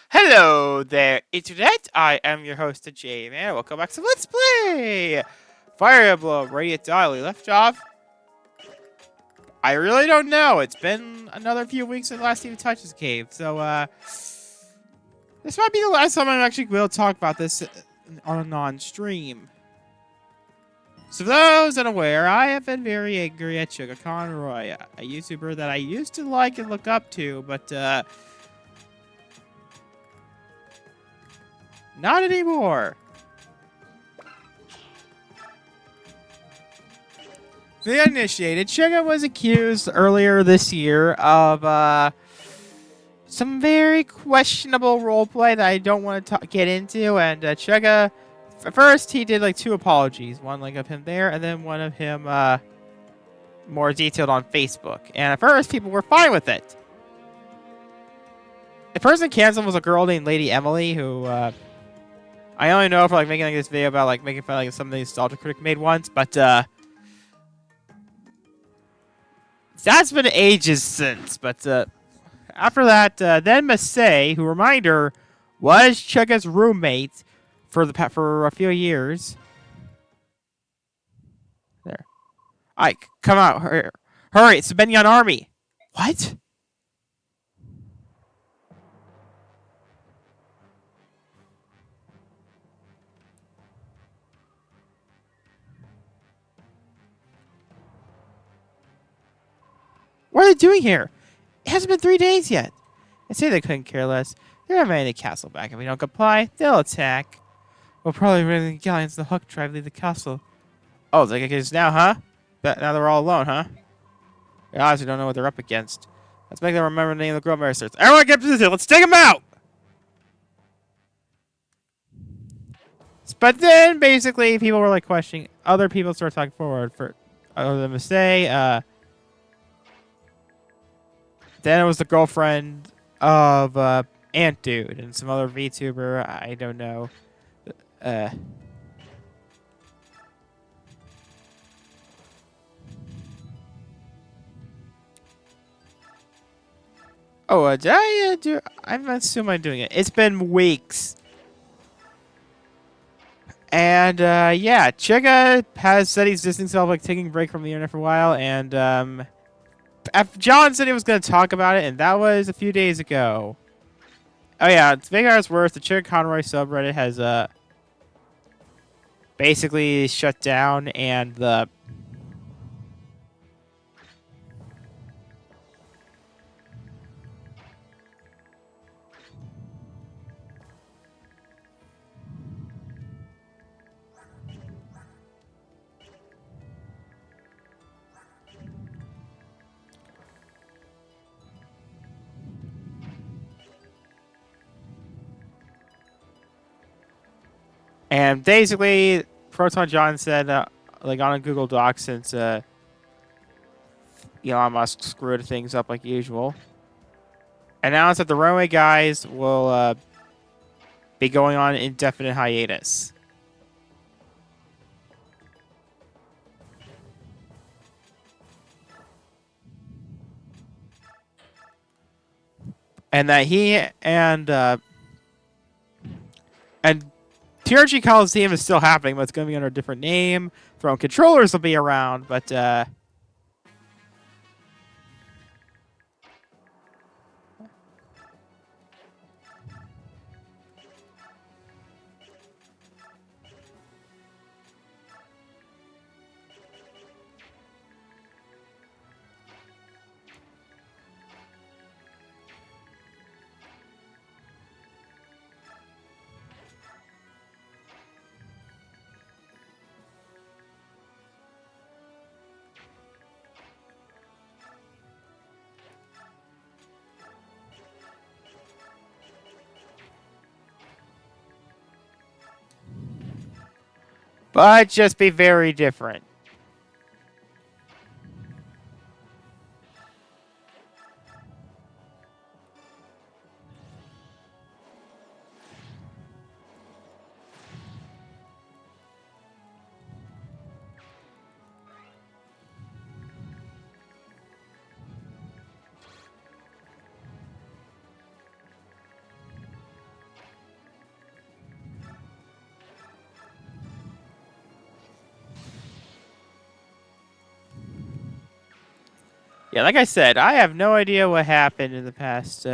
Hello there, Internet. I am your host, Jay Man. Welcome back to Let's Play Fire Emblem Radiant Dawn. We left off. I really don't know. It's been another few weeks since last even touched this cave, so this might be the last time I'm actually will talk about this on a non-stream. So for those unaware, I have been very angry at Sugar Conroy, a YouTuber that I used to like and look up to, but not anymore. The Uninitiated, Suga was accused earlier this year of some very questionable roleplay that I don't want to get into. And Suga, first he did like two apologies, one like of him there, and then one of him more detailed on Facebook. And at first people were fine with it. The person canceled was a girl named Lady Emily, who I only know for like making like this video about like making fun of like some of the nostalgia critic made once, but that's been ages since. But after that, then Masae, who reminder was Chuga's roommate for a few years. There, Ike, come out, hurry! It's the Benyon army. What? What are they doing here? It hasn't been 3 days yet. They say they couldn't care less. They're inviting the castle back. If we don't comply, they'll attack. We'll probably bring the galleons the Hook Tribe leave the castle. Oh, it's like it is now, huh? Now they're all alone, huh? They obviously don't know what they're up against. Let's make them remember the name of the girl ministers. Everyone get position. Let's take them out! But then, basically, people were like questioning. Other people started talking forward for other than to say. Then it was the girlfriend of Ant Dude and some other VTuber. I don't know. Uh, did I do? I'm assuming I'm doing it. It's been weeks. And yeah, Chiga has said he's distancing himself, like taking a break from the internet for a while. And John said he was going to talk about it, and that was a few days ago. Oh yeah, to make matters worse, the Chiga Conroy subreddit has basically shut down, and the and basically Proton John said like on a Google Doc since Elon Musk screwed things up like usual, announced that the Runway guys will be going on indefinite hiatus. And that he and TRG Coliseum is still happening, but it's going to be under a different name. Throne controllers will be around, but just be very different. Yeah, like I said, I have no idea what happened in the past.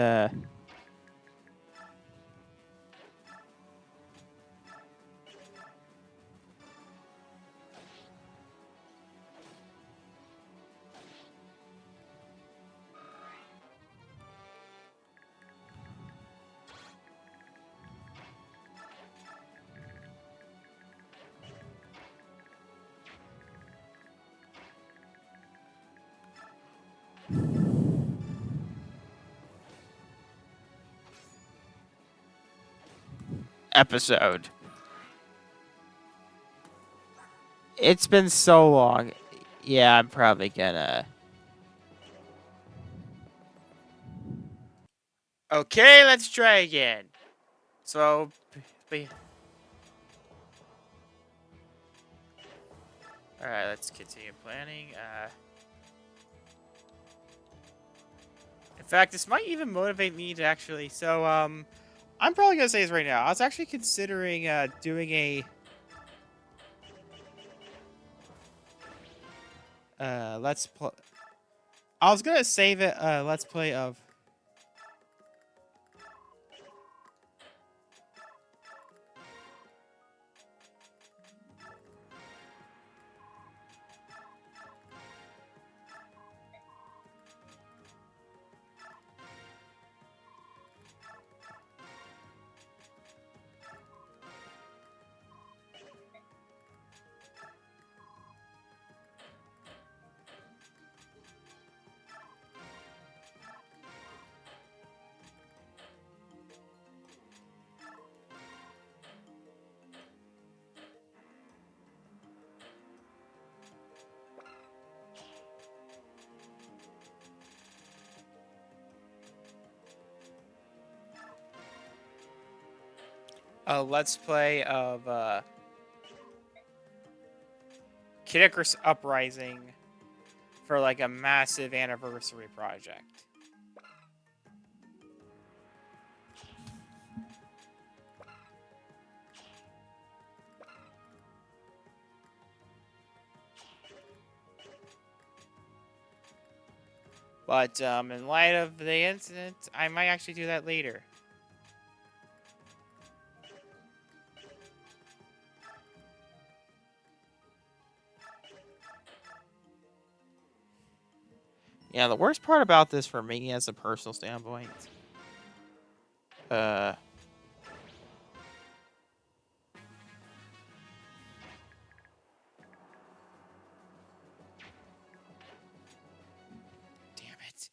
Episode. It's been so long. Yeah, I'm probably gonna. Okay, let's try again. So, all right, let's continue planning. In fact, this might even motivate me to actually. So, I'm probably gonna say this right now. I was actually considering doing a let's play. I was gonna save it. Let's play of. A let's play of Kid Icarus Uprising for like a massive anniversary project. But in light of the incident, I might actually do that later. Yeah, the worst part about this for me as a personal standpoint, uh, damn it.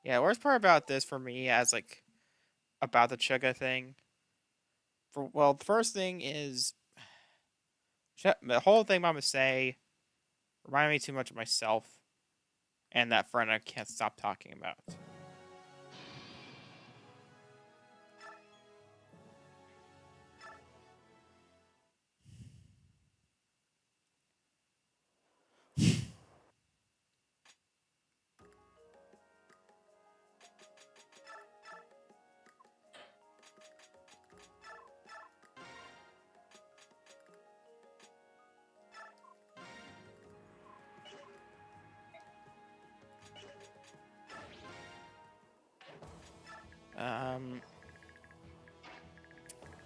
Yeah, the worst part about this for me as like about the Chugga thing. Well, the first thing is the whole thing I'm gonna say reminded me too much of myself and that friend I can't stop talking about. Um,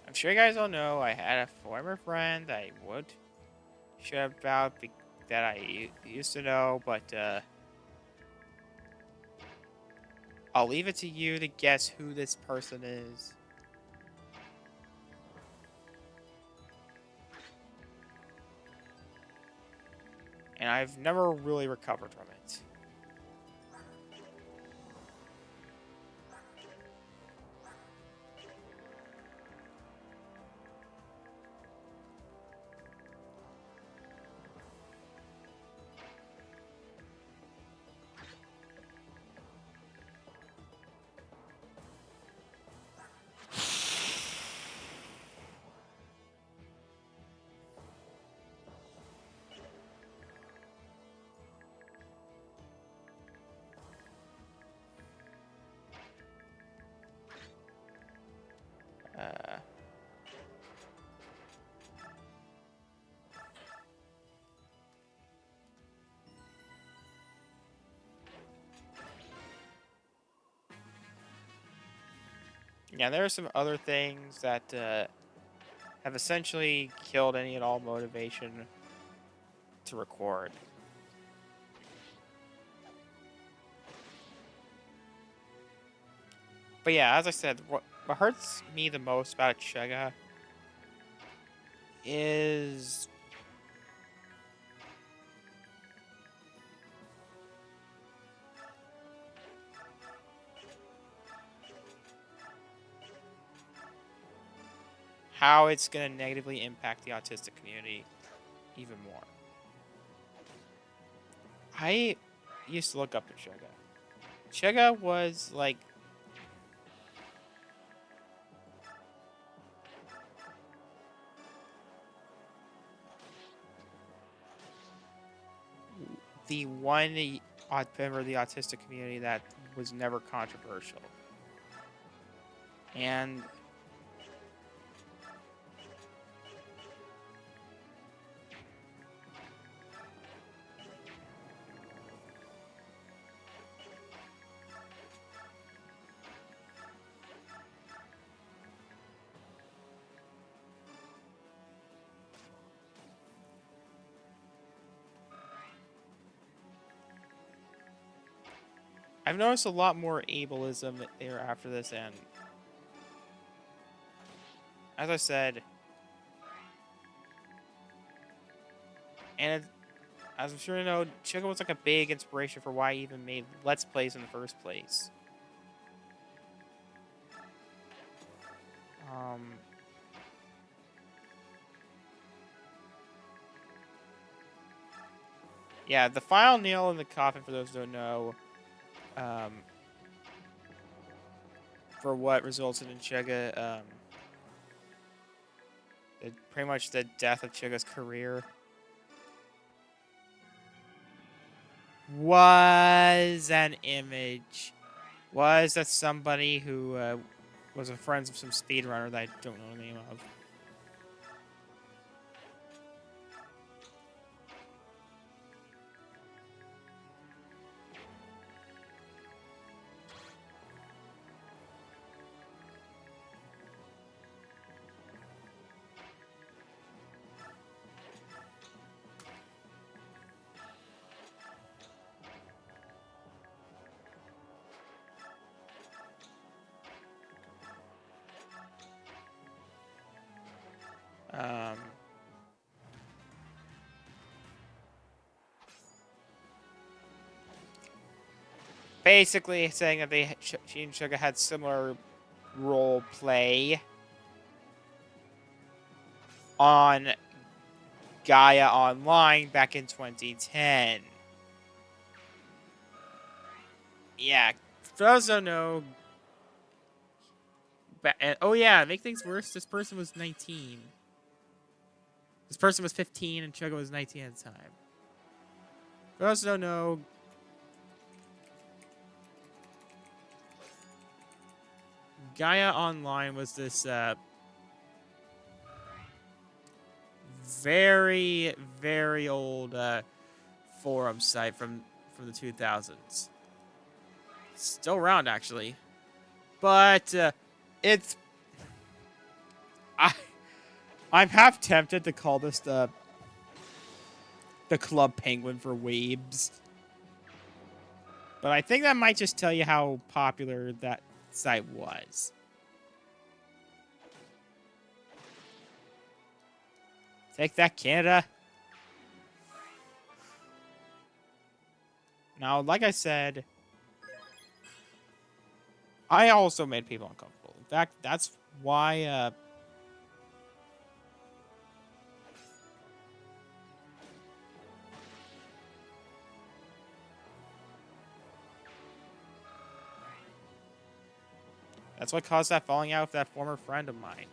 I'm sure you guys all know I had a former friend I would share about that I used to know, but I'll leave it to you to guess who this person is. And I've never really recovered from it. Yeah, there are some other things that have essentially killed any and all motivation to record. But yeah, as I said, what hurts me the most about Chega is how it's going to negatively impact the autistic community even more. I used to look up to Chega. Chega was like the one member of the autistic community that was never controversial. And I've noticed a lot more ableism there after this end. As I said, and as I'm sure you know, Chico was like a big inspiration for why I even made Let's Plays in the first place. Yeah, the final nail in the coffin, for those who don't know, for what resulted in Chega, pretty much the death of Chiga's career, was an image. Was that somebody who was a friend of some speedrunner that I don't know the name of. Basically saying that she and Suga had similar role play on Gaia Online back in 2010. Yeah, for those who don't know, oh yeah, make things worse, this person was 19. This person was 15 and Suga was 19 at the time. For those who don't know, Gaia Online was this very, very old forum site from the 2000s. Still around, actually. But it's... I'm half tempted to call this the Club Penguin for weebs. But I think that might just tell you how popular that site was. Take that, Canada. Now, like I said, I also made people uncomfortable. In fact, that's why that's what caused that falling out with that former friend of mine.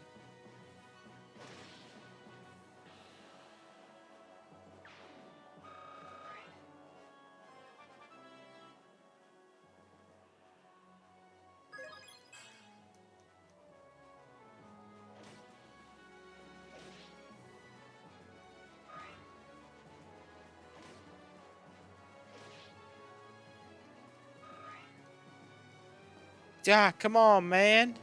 Yeah, come on, man.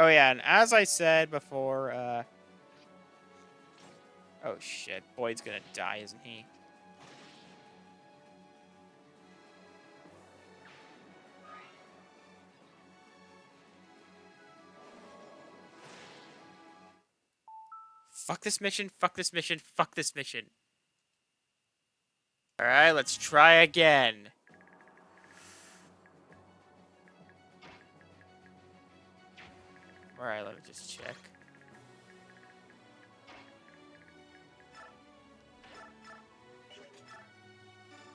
Oh yeah, and as I said before, oh shit, Boyd's gonna die, isn't he? Fuck this mission, fuck this mission, fuck this mission. Alright, let's try again. Alright, let me just check.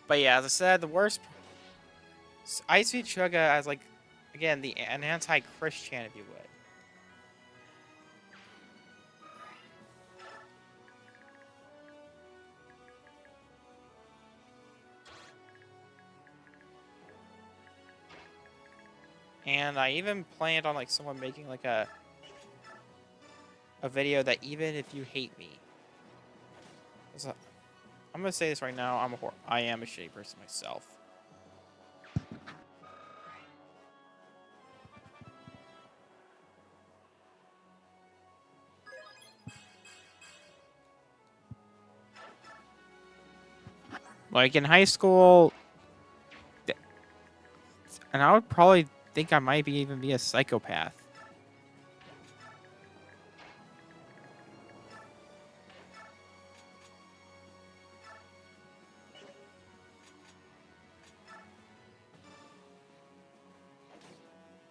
But yeah, as I said, the worst... I see Chugga as, like, again, an anti-Christian, if you would. And I even planned on, like, someone making, like, a video that even if you hate me... I'm gonna say this right now, I am a shitty person myself. Like, in high school... And I would probably think I might even be a psychopath.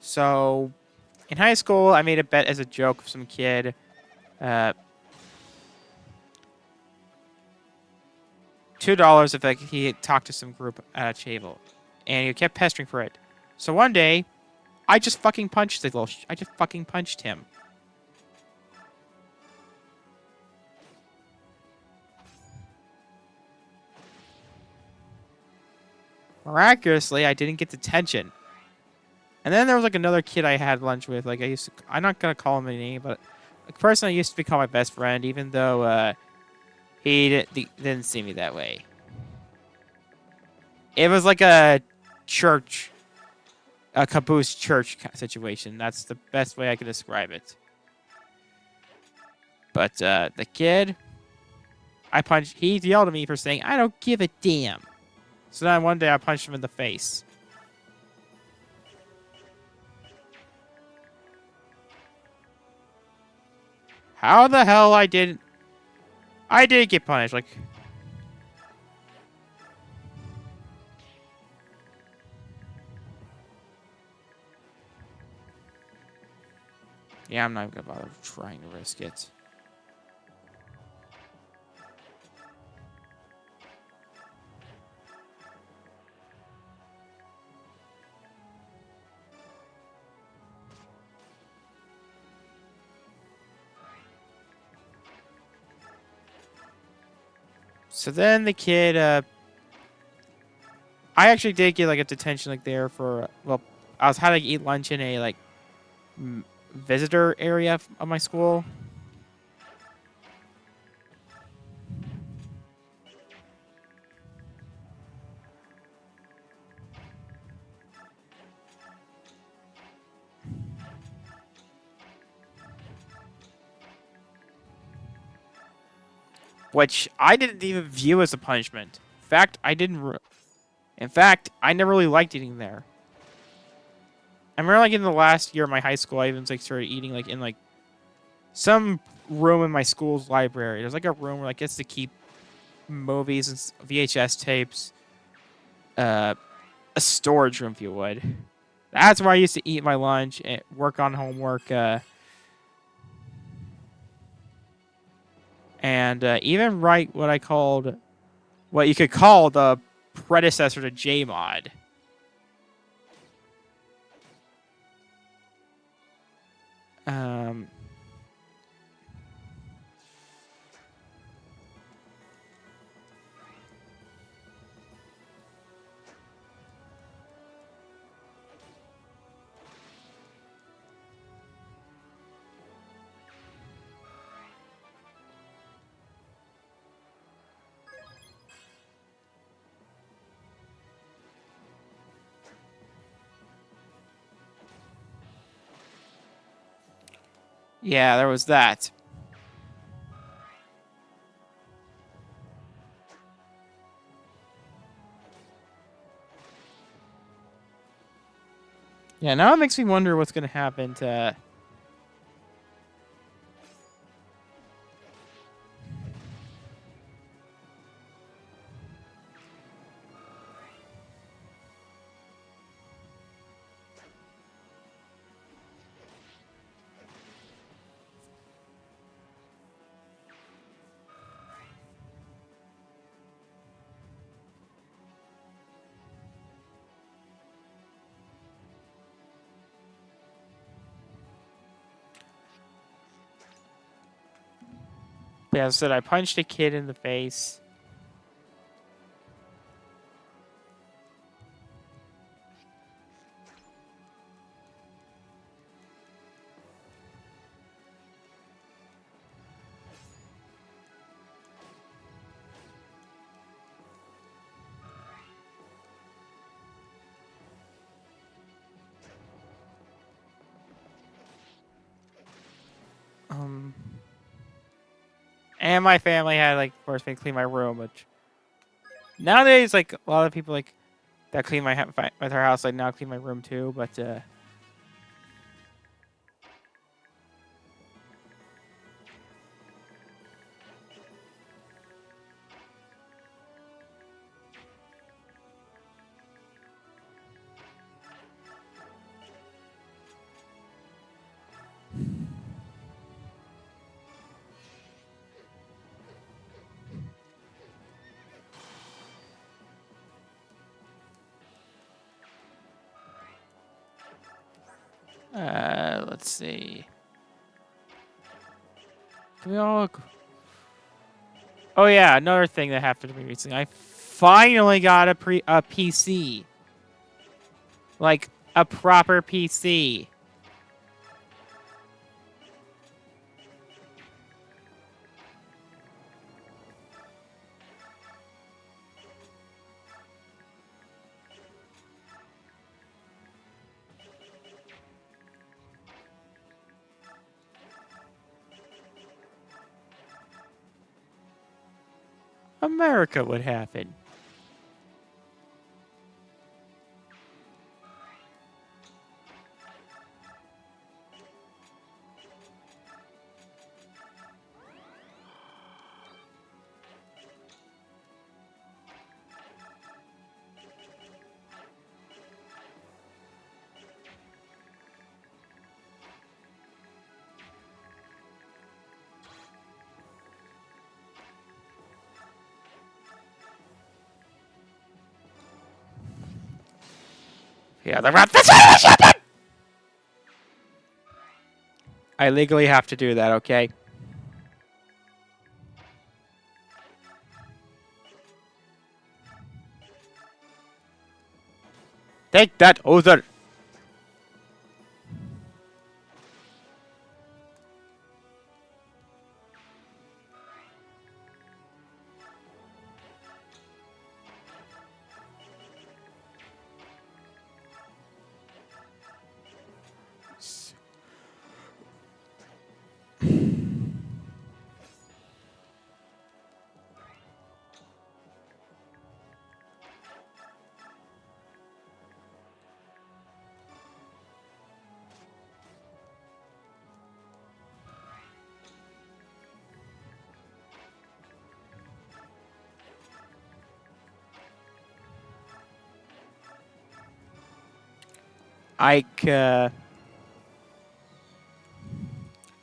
So, in high school, I made a bet as a joke with some kid. $2 if he talked to some group at a table. And he kept pestering for it. So one day, I just fucking punched the little... I just fucking punched him. Miraculously, I didn't get detention. And then there was, like, another kid I had lunch with. Like, I'm not gonna call him a name, but a person I used to become my best friend, even though, he didn't see me that way. It was like a church... A caboose church situation. That's the best way I could describe it. But, the kid... he yelled at me for saying, "I don't give a damn." So then one day I punched him in the face. How the hell I did get punished, like... Yeah, I'm not gonna bother trying to risk it. So then the kid, I actually did get, like, a detention, like, there for, well, I was having to eat lunch in a, like, visitor area of my school. Which I didn't even view as a punishment. In fact, I never really liked eating there. I remember, like, in the last year of my high school, I even, like, started eating, like, in, like, some room in my school's library. There's, like, a room where, like, gets to keep movies and VHS tapes. A storage room, if you would. That's where I used to eat my lunch and work on homework. And even write what you could call the predecessor to JMod. Yeah, there was that. Yeah, now it makes me wonder what's gonna happen to. Yeah, as I said, I punched a kid in the face. Um, and my family had like forced me to clean my room, which nowadays like a lot of people like that clean my with our house like now clean my room too. But let's see. Can we all? Oh yeah, another thing that happened to me recently. I finally got a PC, like a proper PC. America would happen. Yeah, the rap. I legally have to do that. Okay. Take that, Ozer. Ike.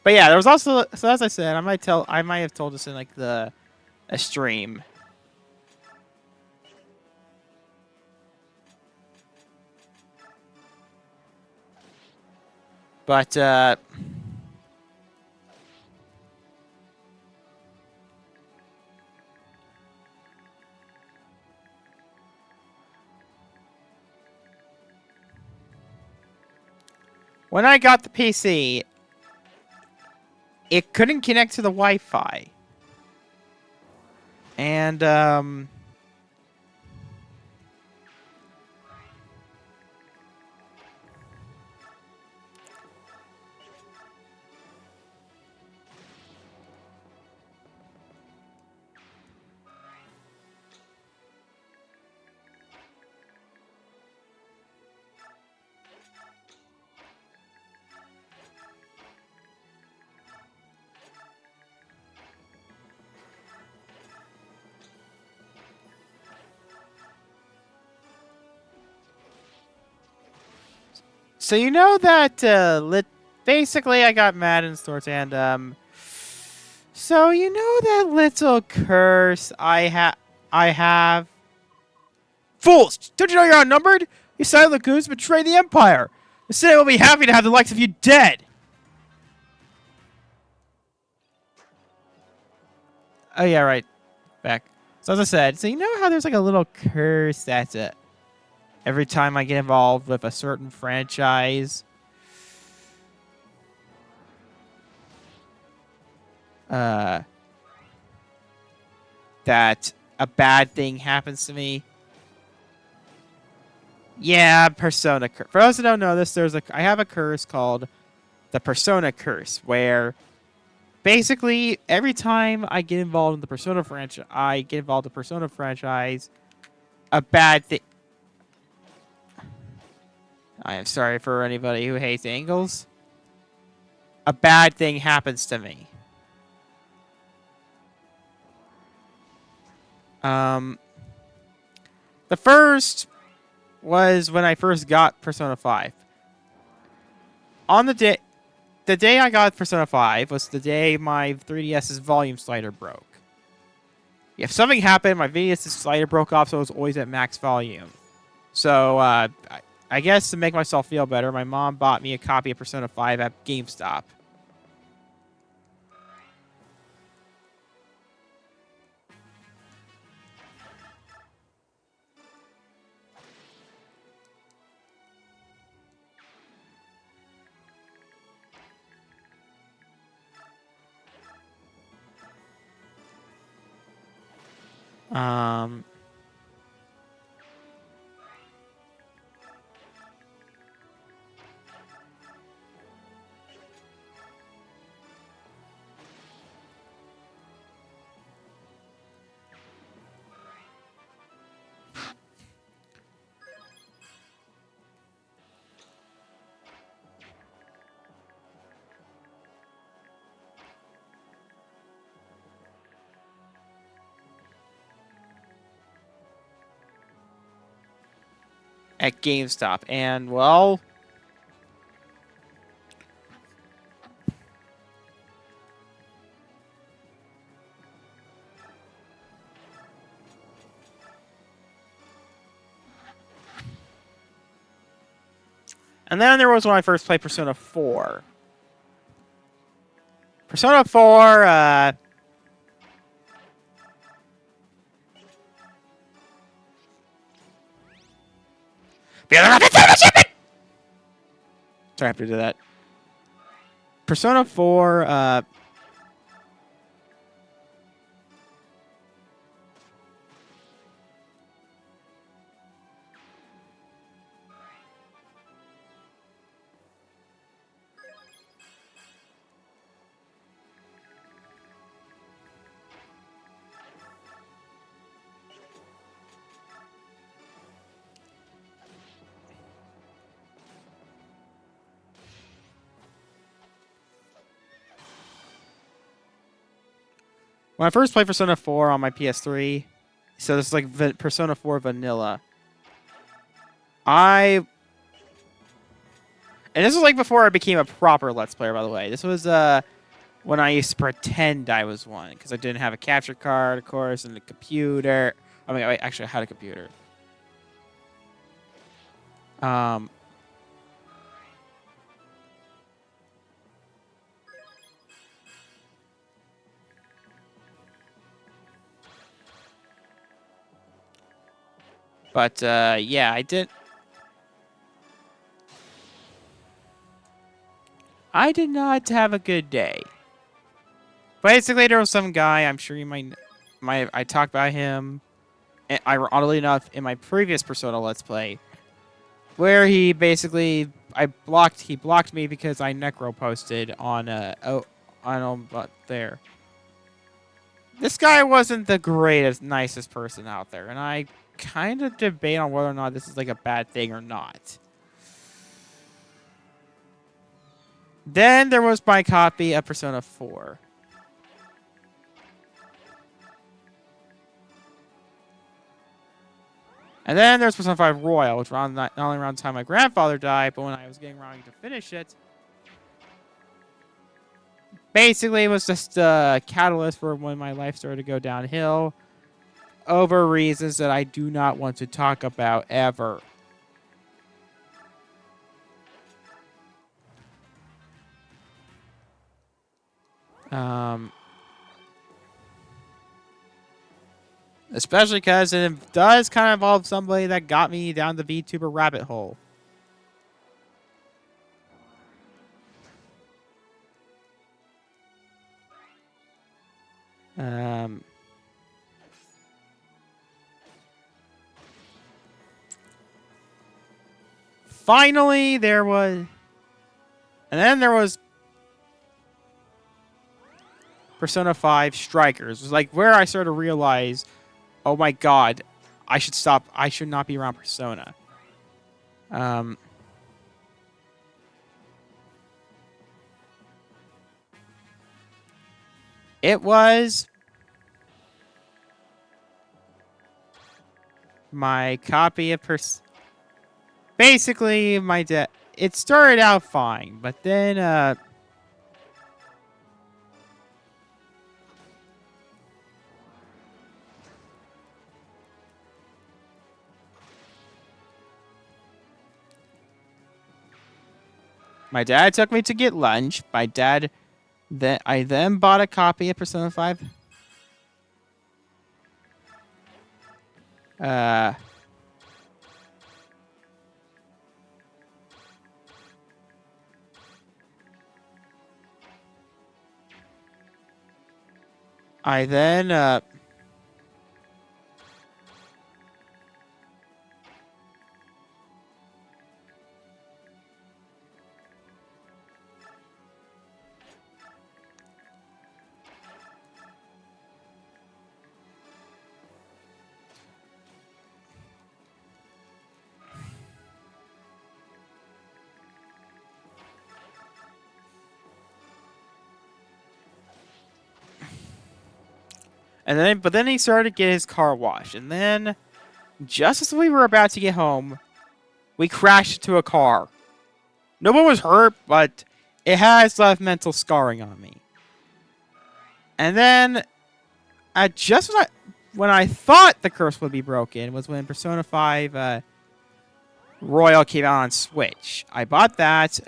But yeah, there was also so as I said, I might have told this in like the a stream. But when I got the PC, it couldn't connect to the Wi-Fi. And So you know that basically I got mad in stores and so you know that little curse I have. Fools! Don't you know you're outnumbered? You silent lagoons betray the Empire. The Senate will be happy to have the likes of you dead. Oh yeah, right. Back. So as I said, so you know how there's like a little curse that's every time I get involved with a certain franchise, uh, that a bad thing happens to me. Yeah, Persona curse. For those who don't know this, I have a curse called the Persona curse, where basically every time I get involved in the Persona franchise, a bad thing. I am sorry for anybody who hates angles. A bad thing happens to me. The first was when I first got Persona 5. On the day I got Persona 5 was the day my 3DS's volume slider broke. If something happened, my 3DS's slider broke off, so it was always at max volume. So, I guess to make myself feel better, my mom bought me a copy of Persona 5 at GameStop. Um... at GameStop, and well, and then there was when I first played Persona 4. Persona 4, sorry, I have to do that. Persona 4, when I first played Persona 4 on my PS3, so this is like Persona 4 Vanilla. And this was like before I became a proper Let's Player, by the way. This was when I used to pretend I was one, because I didn't have a capture card, of course, and a computer. I mean, actually, I had a computer. But, yeah, I did not have a good day. Basically, there was some guy, I'm sure you might I talked about him, oddly enough, in my previous Persona Let's Play, where he basically, he blocked me because I necro posted on, there. This guy wasn't the greatest, nicest person out there, and I kind of debate on whether or not this is like a bad thing or not. Then there was my copy of Persona 4. And then there's Persona 5 Royal, which was not only around the time my grandfather died, but when I was getting around to finish it. Basically, it was just a catalyst for when my life started to go downhill over reasons that I do not want to talk about ever. Especially because it does kind of involve somebody that got me down the VTuber rabbit hole. Finally, there was... And then there was Persona 5 Strikers. It was like where I started to realize, oh my god, I should stop. I should not be around Persona. It was my copy of basically my dad. It started out fine, but then my dad took me to get lunch. My dad I then bought a copy of Persona 5. I then but then he started to get his car washed, and then just as we were about to get home, we crashed into a car. No one was hurt, but it has left mental scarring on me. And then, when I thought the curse would be broken, was when Persona 5 Royal came out on Switch. I bought that.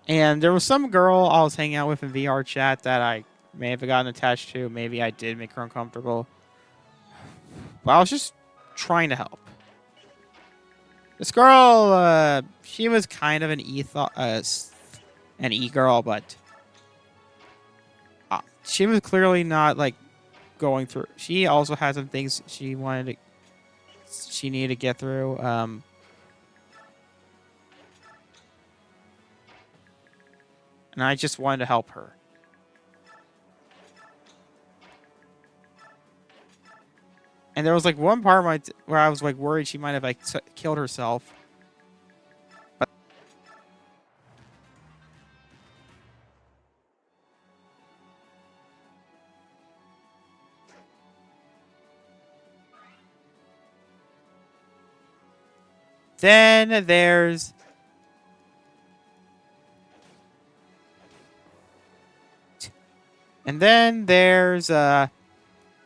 And there was some girl I was hanging out with in VR chat that I may have gotten attached to. Maybe I did make her uncomfortable. But I was just trying to help. This girl, she was kind of an e-girl, but she was clearly not like going through. She also had some things she needed to get through. And I just wanted to help her. And there was like one part where I was like worried she might have like killed herself. But then there's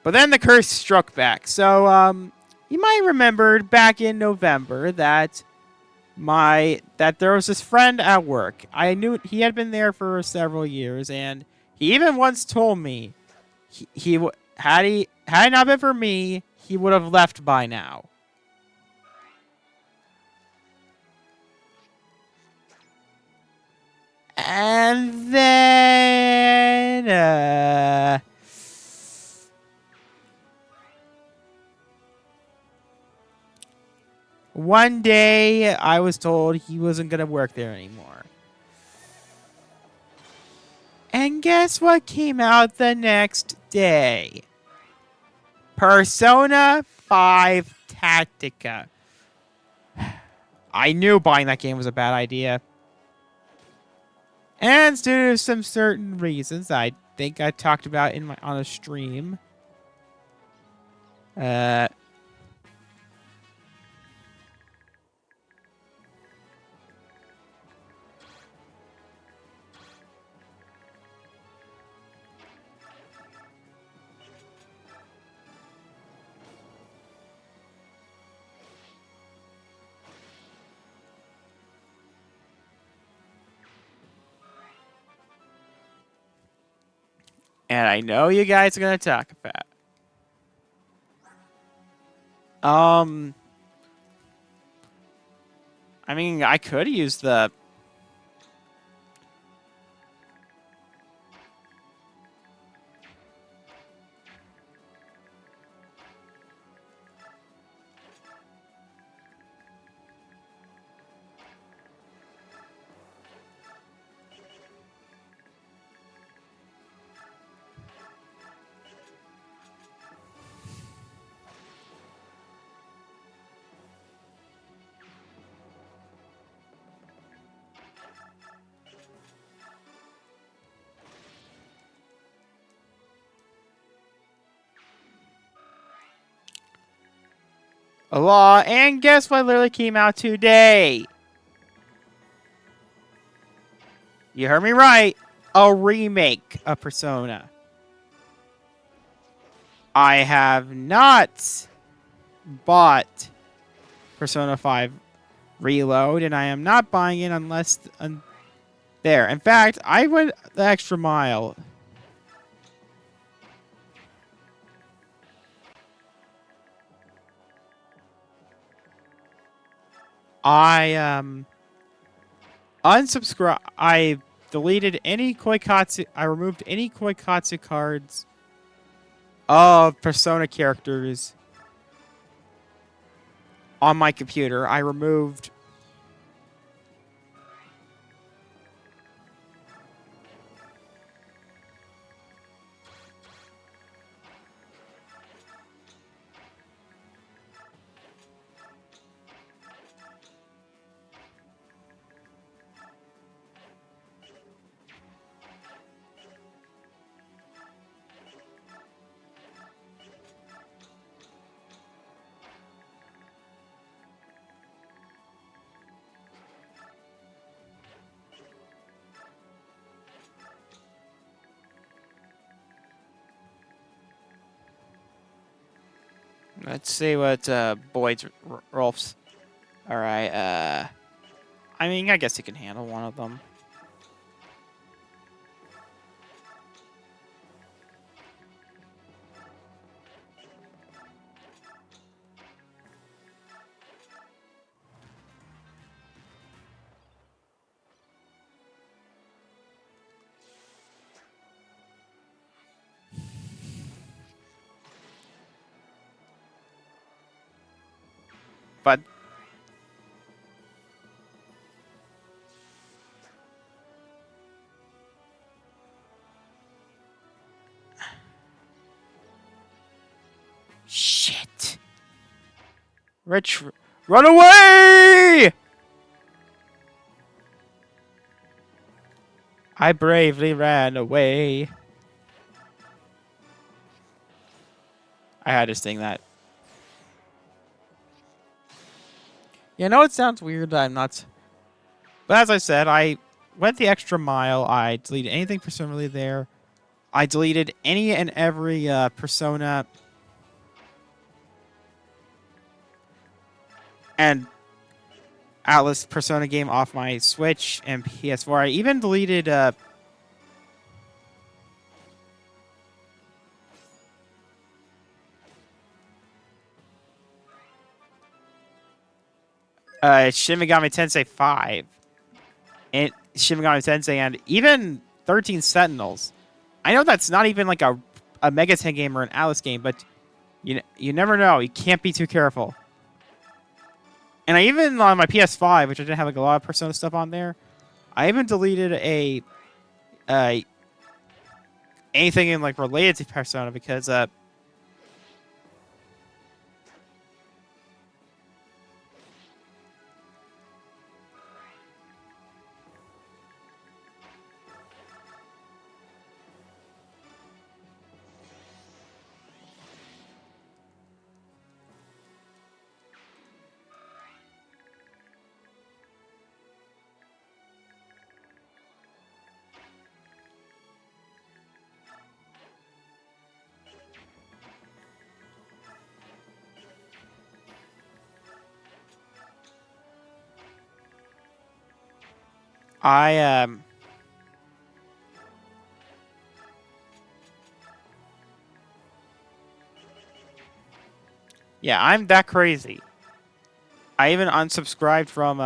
but then the curse struck back. So you might remember back in November that there was this friend at work. I knew he had been there for several years, and he even once told me had it not been for me, he would have left by now. And then one day I was told he wasn't going to work there anymore. And guess what came out the next day? Persona 5 Tactica. I knew buying that game was a bad idea. And due to some certain reasons I think I talked about on a stream. And I know you guys are going to talk about. I mean, I could use the... law, and guess what literally came out today? You heard me right. A remake of Persona. I have not bought Persona 5 Reload, and I am not buying it unless... there. In fact, I went the extra mile. I unsubscribe. I deleted any Koikatsu. I removed any Koikatsu cards of Persona characters on my computer. I removed let's see what Boyd's Rolf's. All right. I mean, I guess he can handle one of them. But shit. Rich, run away! I bravely ran away. I had to sing that. You know, it sounds weird that I'm not... But as I said, I went the extra mile. I deleted anything Persona there. I deleted any and every Persona and Atlas Persona game off my Switch and PS4. I even deleted Shin Megami Tensei 5 and Shin Megami Tensei and even 13 Sentinels. I know that's not even like a Megaten game or an Alice game, but you never know. You can't be too careful. And I even on my PS5, which I didn't have like a lot of Persona stuff on there, I even deleted anything in like related to Persona because I yeah, I'm that crazy. I even unsubscribed from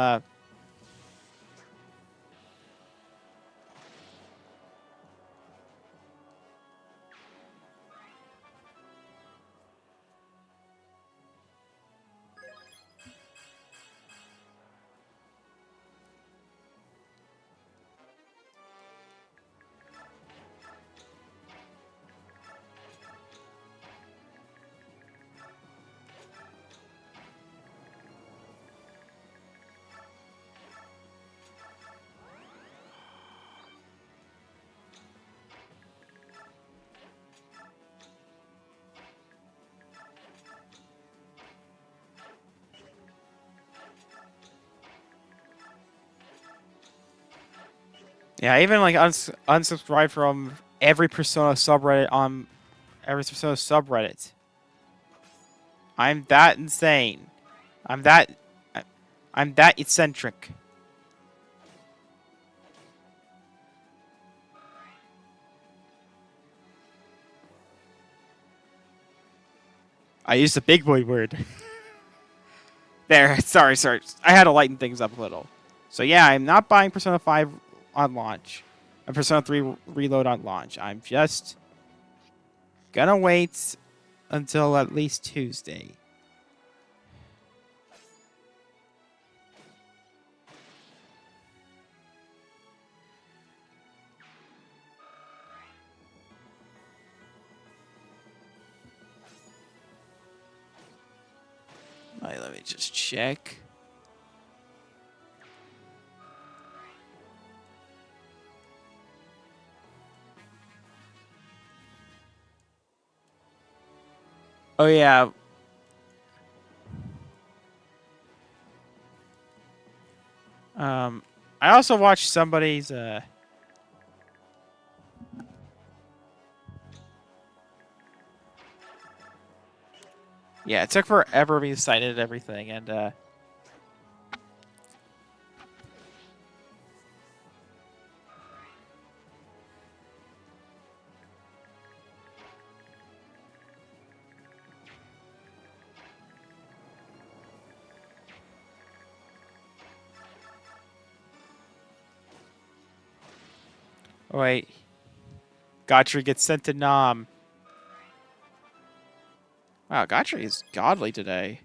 yeah, I even like unsubscribed from every Persona subreddit on every Persona subreddit. I'm that insane. I'm that I- I'm that eccentric. I used a big boy word. There, sorry. I had to lighten things up a little. So yeah, I'm not buying Persona 5 on launch. And Persona 3 Reload on launch. I'm just gonna wait until at least Tuesday. Alright, let me just check. Oh yeah. Um I also watched somebody's yeah, it took forever to be cited and everything, and oh wait. Gotri gets sent to Nam. Wow, Gotri is godly today.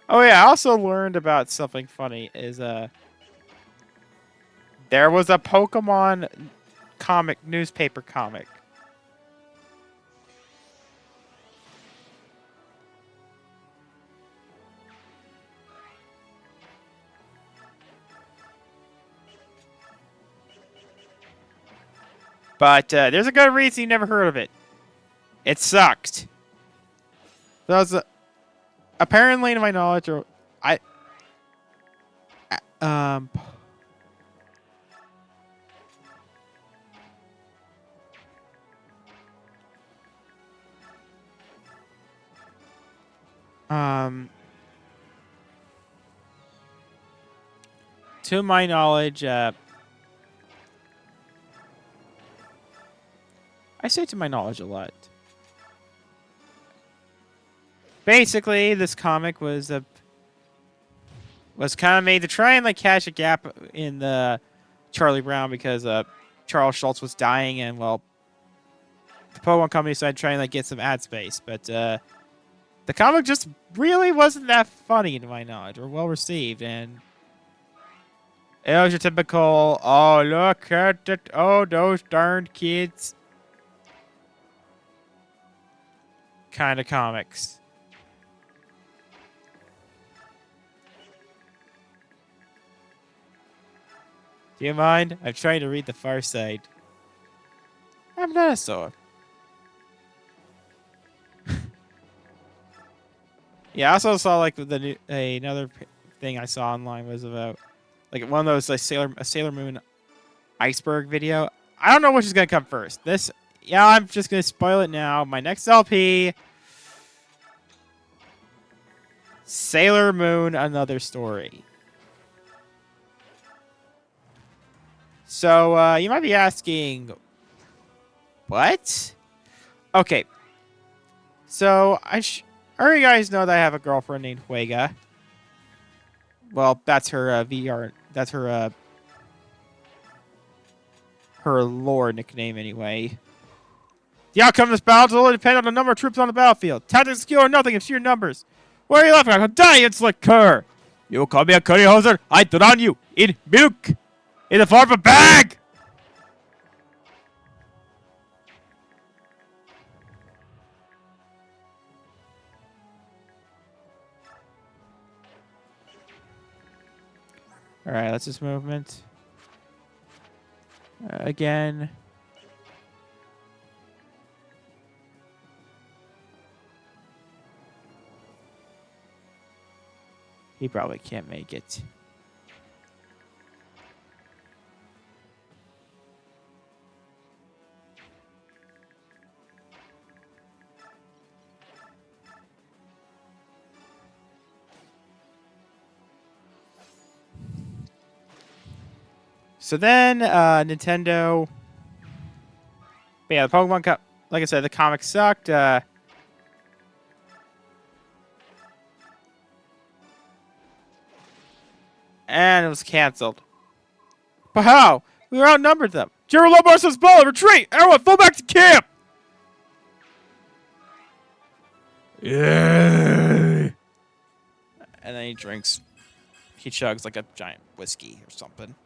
Oh yeah, I also learned about something funny is there was a Pokemon comic newspaper comic. But there's a good reason you never heard of it. It sucked. That was apparently, to my knowledge, or I um um to my knowledge, I say to my knowledge a lot. Basically, this comic was kind of made to try and like catch a gap in the Charlie Brown because Charles Schultz was dying, and well, the Pokemon Company decided to try and like get some ad space, but the comic just really wasn't that funny to my knowledge or well received, and It was your typical, oh, look at it. Oh, those darned kids. Kind of comics. Do you mind? I'm trying to read the far side. I'm not a sword. Yeah, I also saw like the new, another thing I saw online was about like one of those like Sailor Moon iceberg video. I don't know which is gonna come first. This, yeah, I'm just gonna spoil it now. My next LP, Sailor Moon, another story. So you might be asking, what? Okay, so I already guys know that I have a girlfriend named Huega. Well, that's her VR. That's her lore nickname anyway. The outcome of this battle will depend on the number of troops on the battlefield. Tactics, skill, or nothing of sheer numbers. Where are you laughing? I'll die, insolent cur! You will call me a curry hoser? I drown you in milk! In the form of a bag! Alright, that's his movement. Again. He probably can't make it. So then, Nintendo. But yeah, the Pokemon Cup. Like I said, the comic sucked. And it was canceled. But how? We were outnumbered them. General Lomar says ball, retreat! Everyone, fall back to camp! Yeah. And then he drinks. He chugs like a giant whiskey or something.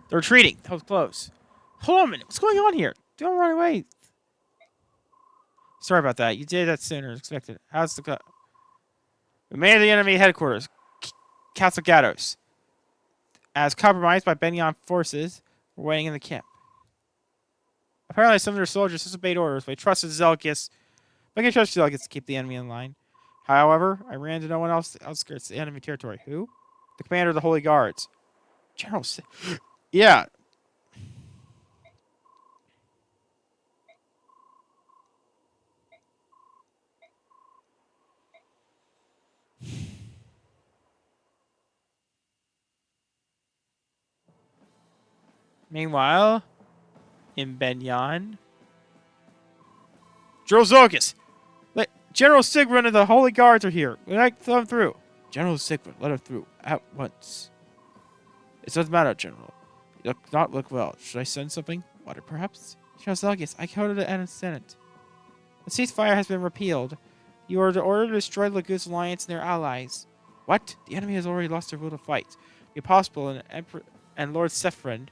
They're retreating. That was close. Hold on a minute. What's going on here? Don't run away. Sorry about that. You did that sooner than expected. How's the... We made the enemy headquarters. Castle Gatos. As compromised by Benyon forces, we're waiting in the camp. Apparently some of their soldiers disobeyed orders, but they trusted Zelkis. I can trust Zelkis to keep the enemy in line. However, I ran to no one else outskirts the enemy territory. Who? The commander of the Holy Guards. General... Yeah. Meanwhile, in Benyon... General Zelkis! General Sigrun and the Holy Guards are here. Let them through. General Sigrun, let her through. At once. It doesn't matter, General. You not look well. Should I send something? Water, perhaps? General Zelkis, I coded the Enemy Senate. The ceasefire has been repealed. You are ordered to destroy the Lagoon's alliance and their allies. What? The enemy has already lost their will to fight. The Apostle and Lord Sephrin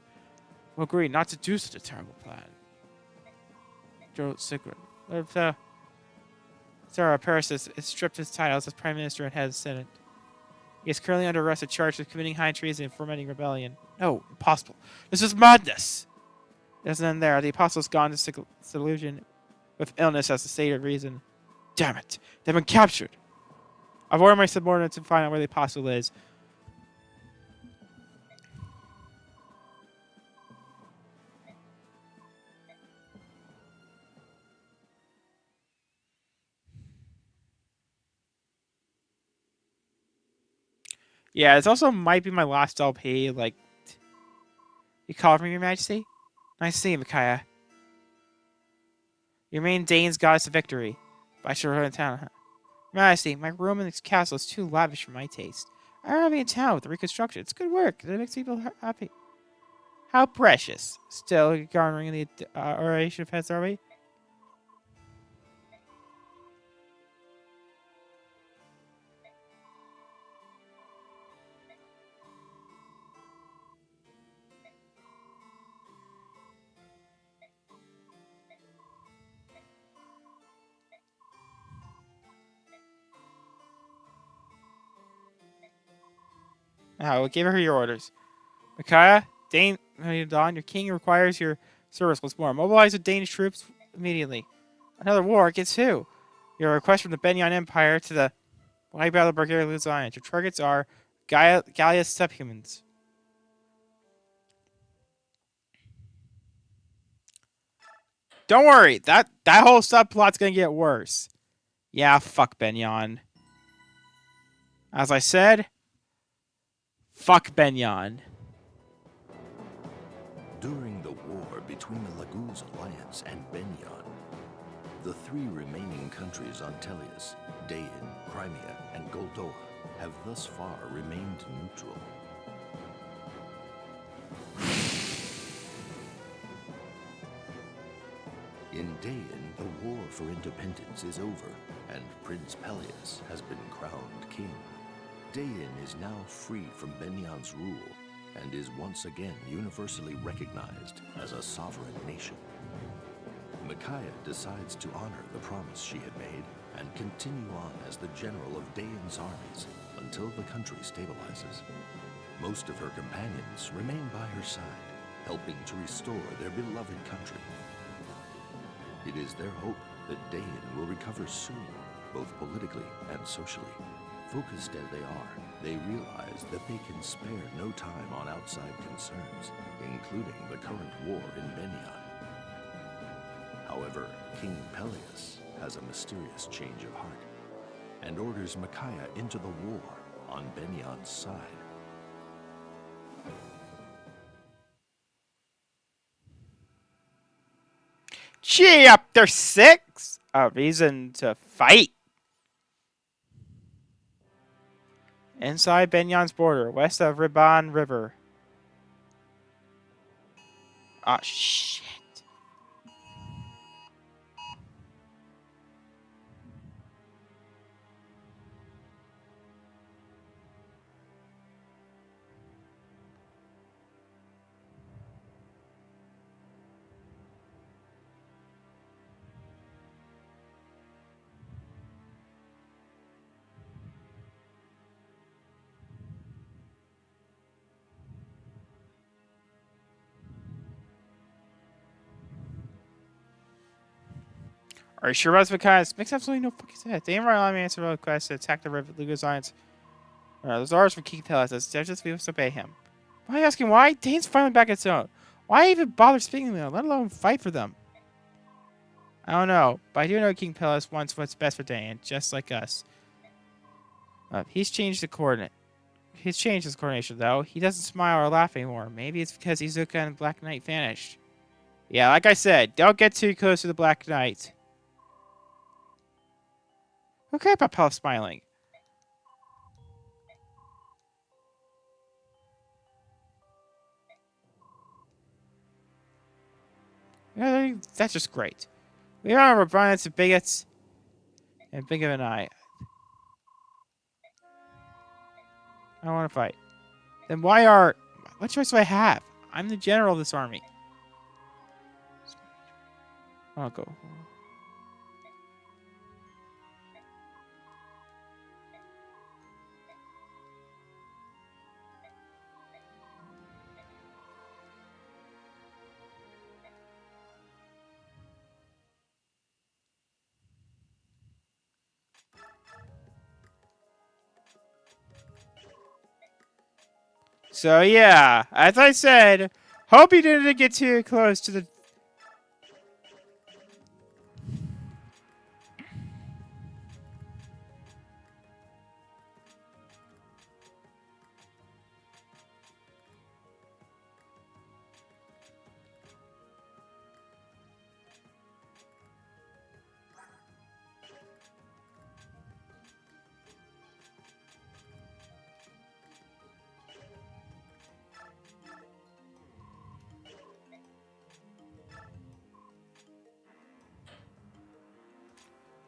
will agree not to do such a terrible plan. General Sigrun. Sarah Paris has stripped his titles as Prime Minister and head of the Senate. He is currently under arrest charged with committing high treason and fomenting rebellion. No, impossible. This is madness! It doesn't end there. The Apostle's gone to seclusion with illness as the stated reason. Damn it! They've been captured! I've ordered my subordinates to find out where the Apostle is. Yeah, this also might be my last LP. Like, you called me, Your Majesty? Nice to see you, Micaiah. Your main Dane's goddess of victory. But I should run in town, huh? Your Majesty, my room in this castle is too lavish for my taste. I'd rather be in town with the reconstruction. It's good work. It makes people happy. How precious. Still garnering the oration of heads, are we? Oh, give her your orders. Micaiah, Dane, Don, your king requires your service once more. Mobilize the Danish troops immediately. Another war against who? Your request from the Benyon Empire to the Why Battle Bulgaria Lions. Your targets are Gallia's subhumans. Don't worry, that whole subplot's gonna get worse. Yeah, fuck Benyon. As I said, fuck Benyon. During the war between the Laguz Alliance and Benyon, the three remaining countries on Tellius, Dain, Crimea, and Goldoa, have thus far remained neutral. In Dain, the war for independence is over, and Prince Peleus has been crowned king. Dain is now free from Benyon's rule, and is once again universally recognized as a sovereign nation. Micaiah decides to honor the promise she had made and continue on as the general of Dain's armies until the country stabilizes. Most of her companions remain by her side, helping to restore their beloved country. It is their hope that Dain will recover soon, both politically and socially. Focused as they are, they realize that they can spare no time on outside concerns, including the current war in Benyon. However, King Peleus has a mysterious change of heart and orders Micaiah into the war on Benyon's side. Chapter 6, A Reason to Fight. Inside Benyon's border, west of Riban River. Ah, shit. Are you sure about this? Because makes absolutely no fucking sense. The Amber Army answered the request to attack the Luga's Alliance. Those orders from King Peleus. Just we must obey him. Why are you asking why? Dane's finally back at its own. Why even bother speaking to them, let alone fight for them? I don't know, but I do know King Peleus wants what's best for Dane, just like us. He's changed the coordinate. He's changed his coordination, though. He doesn't smile or laugh anymore. Maybe it's because Izuka and Black Knight vanished. Yeah, like I said, don't get too close to the Black Knight. Who cares about Peleus smiling? Yeah, that's just great. We are abundance of bigots and big of an eye. I don't want to fight. Then what choice do I have? I'm the general of this army. I'll go. So yeah, as I said, hope you didn't get too close to the...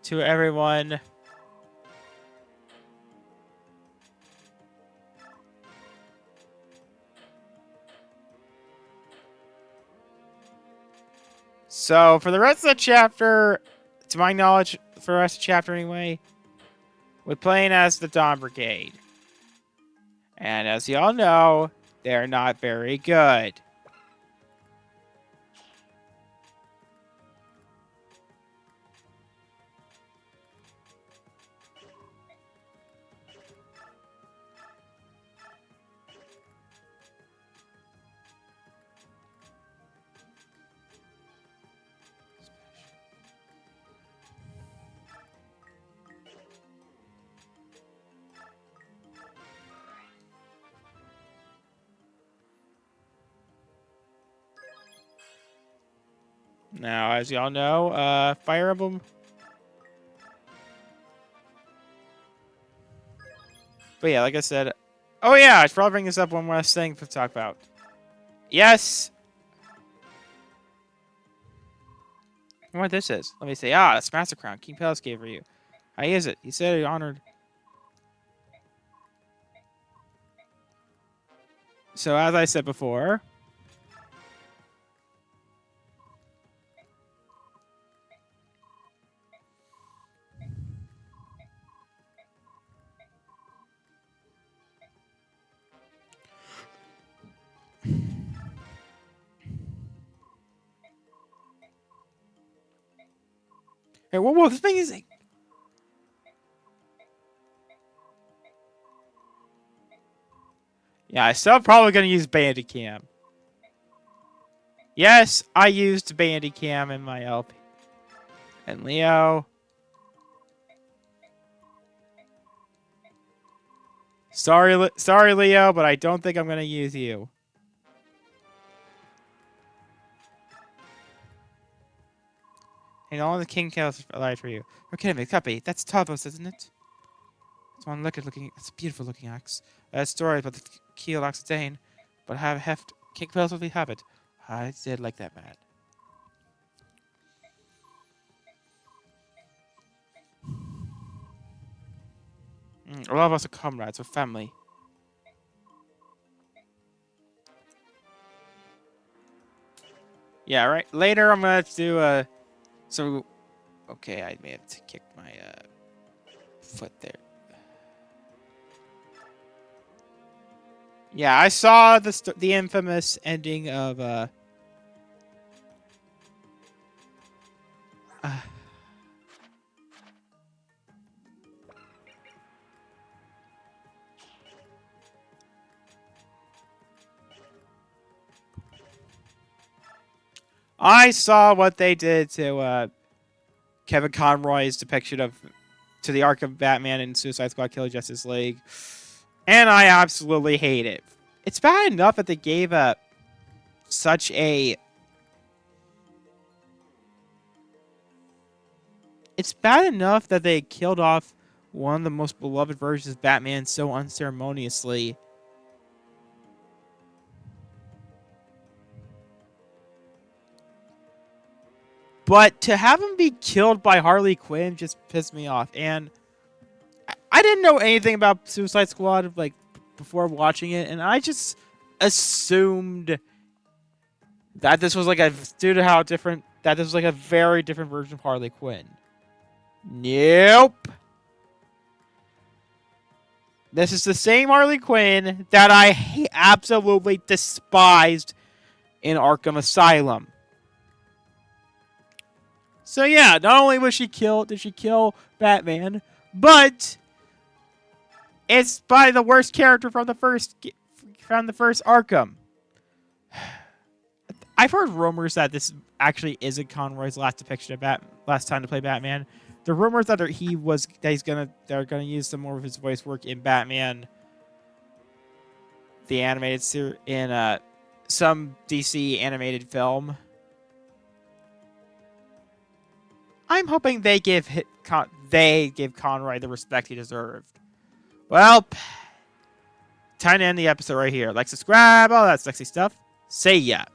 To everyone. So, for the rest of the chapter, to my knowledge, for the rest of the chapter anyway, we're playing as the Dawn Brigade. And as y'all know, they're not very good. Now, as y'all know, Fire Emblem. But yeah, like I said, oh yeah, I should probably bring this up one last thing to talk about. Yes. I wonder what this is. Let me see. Ah, that's Master Crown. King Palace gave for you. How is it? He said he honored. So as I said before. Hey, whoa, this thing is. Yeah, I still probably gonna use Bandicam. Yes, I used Bandicam in my LP. And Leo. Sorry, Leo, but I don't think I'm gonna use you. And all the King Chaos alive for you. Okay, me, copy. That's Tavos, isn't it? It's one looking. It's a beautiful looking axe. Story about the keel Oxidane, but have heft. King Chaos will have it. I did like that, man. A lot of us are comrades, we're family. Yeah, right. Later, I'm gonna do a. So, okay, I may have to kick my foot there. Yeah, I saw the infamous ending of I saw what they did to Kevin Conroy's depiction of to the arc of Batman and Suicide Squad Killer Justice League, and I absolutely hate it. It's bad enough that they gave such a. It's bad enough that they killed off one of the most beloved versions of Batman so unceremoniously. But to have him be killed by Harley Quinn just pissed me off. And I didn't know anything about Suicide Squad like before watching it, and I just assumed that this was like due to how different that this was like a very different version of Harley Quinn. Nope. This is the same Harley Quinn that I absolutely despised in Arkham Asylum. So yeah, not only did she kill Batman, but it's by the worst character from the first Arkham. I've heard rumors that this actually isn't Conroy's last depiction of last time to play Batman. The rumors that they're gonna use some more of his voice work in Batman, the animated series, in some DC animated film. I'm hoping they give Conroy the respect he deserved. Well, time to end the episode right here. Like, subscribe, all that sexy stuff. See ya.